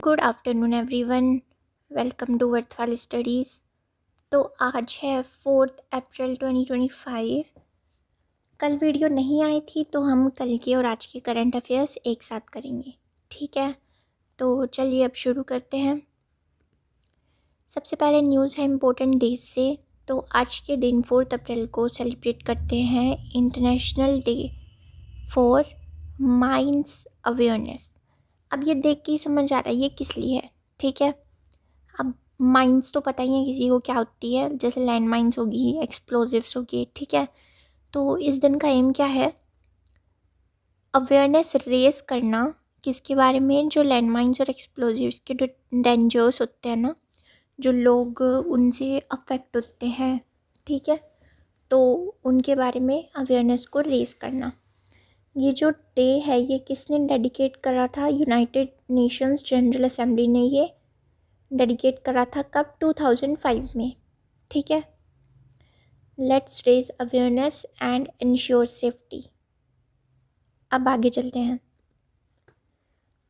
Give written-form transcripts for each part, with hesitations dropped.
Good afternoon everyone. Welcome to वर्थवाल studies. तो आज है 4 अप्रैल 2025। कल वीडियो नहीं आई थी तो हम कल के और आज के करंट अफेयर्स एक साथ करेंगे, ठीक है। तो चलिए अब शुरू करते हैं। सबसे पहले न्यूज़ है इम्पोर्टेंट डेज से। तो आज के दिन 4 अप्रैल को सेलिब्रेट करते हैं international day for mines awareness. अब ये देख के ही समझ आ रहा है ये किस लिए है, ठीक है। अब माइंस तो पता ही है किसी को क्या होती है, जैसे लैंड माइंस होगी, एक्सप्लोजिव्स होगी, ठीक है। तो इस दिन का एम क्या है? अवेयरनेस रेस करना। किसके बारे में? जो लैंड माइंस और एक्सप्लोजिव्स के जो डेंजर्स होते हैं ना, जो लोग उनसे अफेक्ट होते हैं, ठीक है। तो उनके बारे में अवेयरनेस को रेस करना। ये जो डे है ये किसने डेडिकेट करा था? यूनाइटेड नेशंस जनरल असेंबली ने ये डेडिकेट करा था। कब? 2005 में, ठीक है। Let's raise awareness and ensure safety. अब आगे चलते हैं।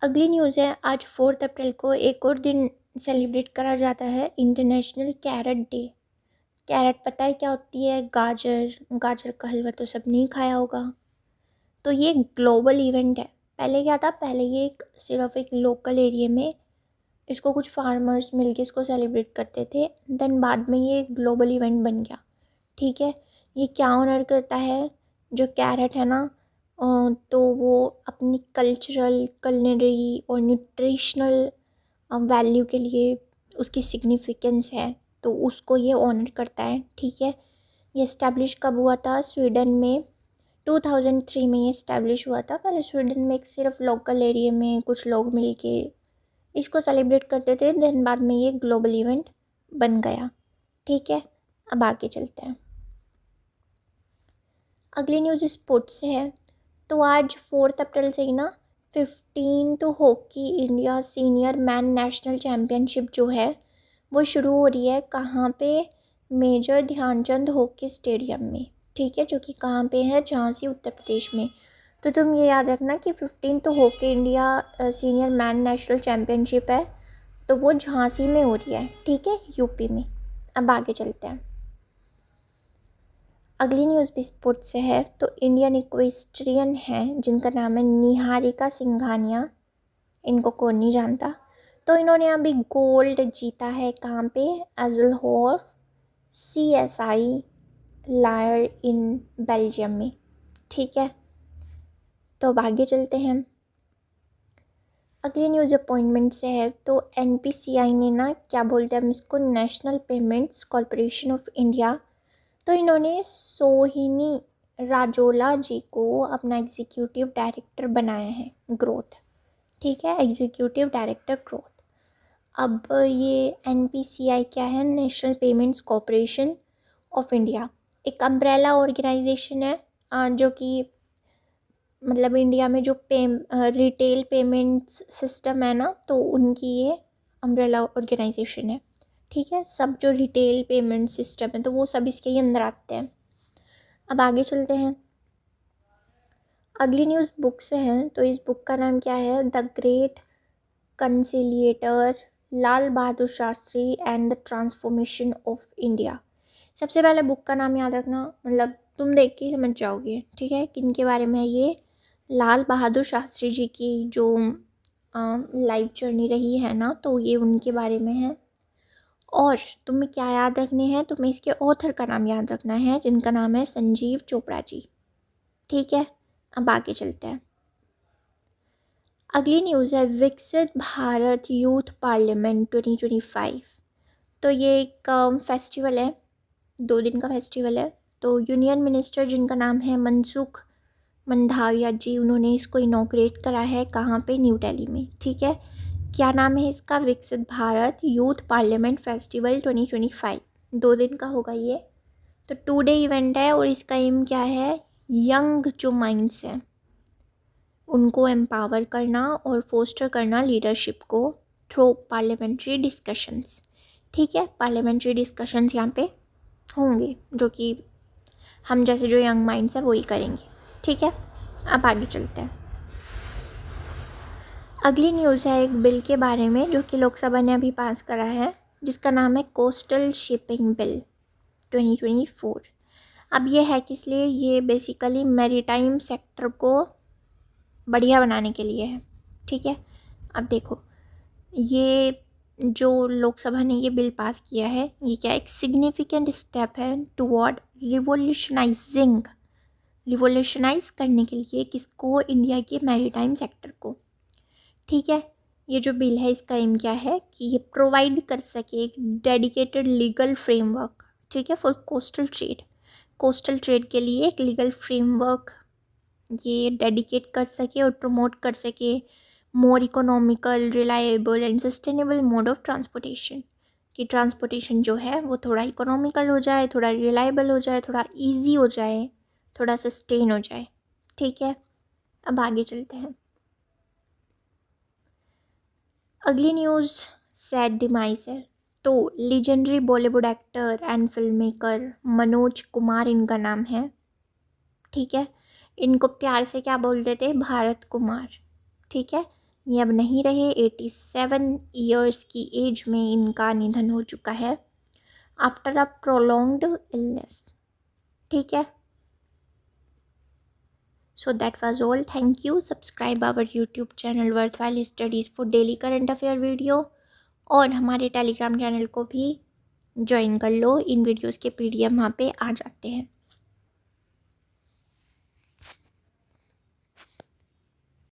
अगली न्यूज़ है, आज 4 अप्रैल को एक और दिन सेलिब्रेट करा जाता है, इंटरनेशनल कैरेट डे। कैरेट पता है क्या होती है? गाजर। गाजर का हलवा तो सबने ही खाया होगा। तो ये ग्लोबल इवेंट है। पहले क्या था? पहले ये सिर्फ एक लोकल एरिया में इसको कुछ फार्मर्स मिलके इसको सेलिब्रेट करते थे। देन बाद में ये ग्लोबल इवेंट बन गया, ठीक है। ये क्या ऑनर करता है? जो कैरेट है ना, तो वो अपनी कल्चरल, कलिनरी और न्यूट्रिशनल वैल्यू के लिए उसकी सिग्निफिकेंस है, तो उसको ये ऑनर करता है, ठीक है। ये इस्टेब्लिश कब हुआ था? स्वीडन में 2003 में ये इस्टेब्लिश हुआ था। पहले स्वीडन में एक सिर्फ लोकल एरिया में कुछ लोग मिलके इसको सेलिब्रेट करते थे। देन बाद में ये ग्लोबल इवेंट बन गया, ठीक है। अब आगे चलते हैं। अगली न्यूज़ स्पोर्ट्स से है। तो आज 4 अप्रैल से ही ना 15 hockey India senior man national championship जो है वो शुरू हो रही है। कहाँ पे? मेजर ध्यानचंद हॉकी स्टेडियम में, ठीक है, जो कि कहाँ पे है? झांसी, उत्तर प्रदेश में। तो तुम ये याद रखना कि 15 hockey India senior man national championship है, तो वो झांसी में हो रही है, ठीक है, यूपी में। अब आगे चलते हैं। अगली न्यूज़ भी स्पोर्ट्स से है। तो इंडियन इक्वेस्ट्रियन है जिनका नाम है निहारिका सिंघानिया। इनको कौन नहीं जानता। तो इन्होंने अभी गोल्ड जीता है। कहाँ पे? एज़लहोर्फ CSI लायर इन बेल्जियम में, ठीक है। तो अब आगे चलते हैं। अगली न्यूज़ अपॉइंटमेंट से है। तो NPCI ने ना, क्या बोलते हैं हम इसको, national payments corporation of India, तो इन्होंने सोहिनी राजोला जी को अपना एग्जीक्यूटिव डायरेक्टर बनाया है, ग्रोथ, ठीक है, एग्जीक्यूटिव डायरेक्टर ग्रोथ। अब ये NPCI क्या है? National payments corporation of India, एक अम्ब्रेला ऑर्गेनाइजेशन है, जो कि मतलब इंडिया में जो रिटेल पेमेंट्स सिस्टम है ना, तो उनकी ये अम्ब्रेला ऑर्गेनाइजेशन है, ठीक है। सब जो रिटेल पेमेंट सिस्टम है तो वो सब इसके ही अंदर आते हैं। अब आगे चलते हैं। अगली न्यूज़ बुक से है। तो इस बुक का नाम क्या है? The great conciliator, Lal Bahadur Shastri and the transformation of India. सबसे पहले बुक का नाम याद रखना, मतलब तुम देख के समझ जाओगे, ठीक है, किन के बारे में है ये। लाल बहादुर शास्त्री जी की जो लाइफ जर्नी रही है ना, तो ये उनके बारे में है। और तुम्हें क्या याद रखने हैं? तुम्हें इसके ऑथर का नाम याद रखना है, जिनका नाम है संजीव चोपड़ा जी, ठीक है। अब आगे चलते हैं। अगली न्यूज़ है विकसित भारत यूथ पार्लियामेंट 2025। तो ये एक फेस्टिवल है, 2 दिन का फेस्टिवल है। तो यूनियन मिनिस्टर जिनका नाम है मनसुख मंडाविया जी, उन्होंने इसको इनॉग्रेट करा है। कहाँ पे? न्यू दिल्ली में, ठीक है। क्या नाम है इसका? विकसित भारत यूथ पार्लियामेंट फेस्टिवल 2025। 2 दिन का होगा ये। तो 2 डे इवेंट है और इसका एम क्या है? यंग जो माइंड्स हैं उनको एम्पावर करना और फोस्टर करना लीडरशिप को थ्रू पार्लियामेंट्री डिस्कशंस, ठीक है। पार्लियामेंट्री डिस्कशंस यहाँ पे होंगे, जो कि हम जैसे जो यंग माइंड्स हैं वही करेंगे, ठीक है। अब आगे चलते हैं। अगली न्यूज़ है एक बिल के बारे में जो कि लोकसभा ने अभी पास करा है, जिसका नाम है कोस्टल शिपिंग बिल 2024। अब ये है किस लिए, ये बेसिकली मैरीटाइम सेक्टर को बढ़िया बनाने के लिए है। ठीक है, अब देखो ये जो लोकसभा ने ये बिल पास किया है, ये क्या एक सिग्निफिकेंट स्टेप है टुवर्ड रिवोल्यूशनाइज करने के लिए किसको, इंडिया के मैरीटाइम सेक्टर को। ठीक है, ये जो बिल है इसका एम क्या है कि ये प्रोवाइड कर सके एक डेडिकेटेड लीगल फ्रेमवर्क, ठीक है, फॉर कोस्टल ट्रेड के लिए एक लीगल फ्रेमवर्क ये डेडिकेट कर सके और प्रमोट कर सके मोर economical, reliable and sustainable mode of transportation, कि ट्रांसपोर्टेशन जो है वो थोड़ा इकोनॉमिकल हो जाए, थोड़ा रिलायबल हो जाए, थोड़ा इजी हो जाए, थोड़ा सस्टेन हो जाए। ठीक है, अब आगे चलते हैं। अगली न्यूज़ सैड डिमाइस है। तो legendary Bollywood actor and film maker Manoj Kumar इनका नाम है। ठीक है, इनको प्यार से क्या बोलते थे, भारत कुमार। ठीक है, ये अब नहीं रहे। 87 ईयर्स की एज में इनका निधन हो चुका है आफ्टर अ प्रोलॉन्ग्ड इलनेस। ठीक है, so that was all. Thank you. Subscribe our YouTube channel Worthwhile Studies for daily current affair video, और हमारे टेलीग्राम चैनल को भी ज्वाइन कर लो, इन वीडियोस के PDF वहाँ पे आ जाते हैं।